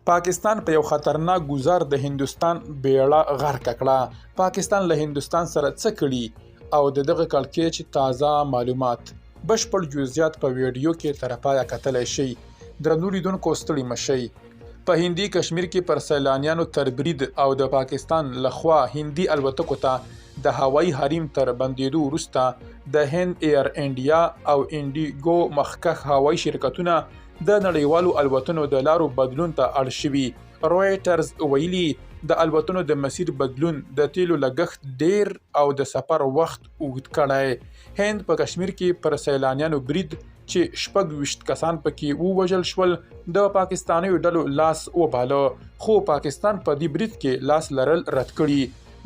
پاکستان په یو خطرناک ګزار د هندوستان بیړه غرق کړه. پاکستان له هندوستان سره څه کړي او دغه کړکېچ تازه معلومات بشپړ جزئیات په ویډیو کې تر پایه کتلی شئ. درنو لیدونکو ستړي مه شئ. په هندي کشمیر کې پر سیلانیانو تر برید او د پاکستان لخوا هندي الوتکو ته د هوایي حریم تر بندېدو وروسته د هند ایر انډیا او انډیګو مخکښ هوایي شرکتونه د نړیوالو الوتنو د لارو بدلون ته اړ شوي. رویټرز ویلي د الوتنو د مسیر بدلون د تیلو لګښت ډیر او د سفر وخت اوږد کړی. هند په کشمیر کې پر سیلانیانو برید چې 26 کسان پکې ووژل شول د پاکستانیو ډلو لاس وباله، خو پاکستان په دې برید کې لاس لرل رد کړي.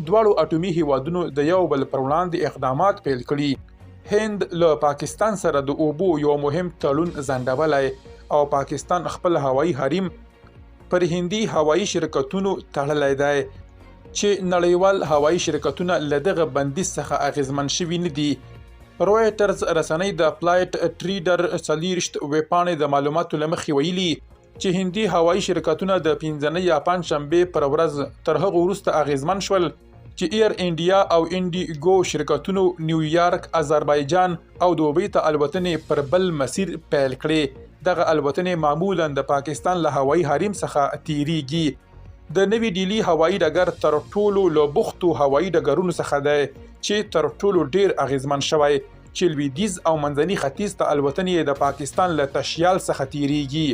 دواړو اټومي هیوادونو د یو بل پر وړاندې اقدامات پیل کړي. هند له پاکستان سره د اوبو یو مهم تړون ځنډولی او پاکستان خپل هوایي حریم پر هندي هوایي شرکتونو تړلی دی چې نړیوال هوایي شرکتونه له دغه بندیز څخه اغیزمن شوي نه دي. رویټرز رسنۍ د فلایټ ټریډر 40 ویبپاڼې د معلوماتو له مخې ویلي چې هندي هوایي شرکتونه د 15 یا پنجشنبې پر ورځ تر هغه وروسته اغیزمن شول چې ایر انډیا او انډیګو شرکتونو نیویارک، آذربایجان او دوبۍ ته الوتنې پر بل مسیر پیل کړې. دغه الوتنې معمولا د پاکستان له هوایي حریم څخه تیریږي. د نوي ډیلی هوایي ډګر تر ټولو له بوختو هوایي ډګرونو څخه دی چې تر ټولو ډیر اغیزمن شوی، چې لویدیځ او منځني ختیځ ته الوتنې د پاکستان له تشیال څخه تیریږي.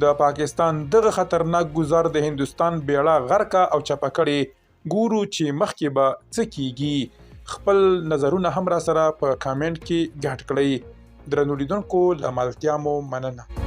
د پاکستان دغه خطرناک ګزار د هندوستان بیړه غرقه او چپه کړې. ګورو چې مخکې به څه کیږي. خپل نظرونه هم را سره په کامنټ کې ګډ کړئ. درنو لیدونکو له ملتیا مو مننه.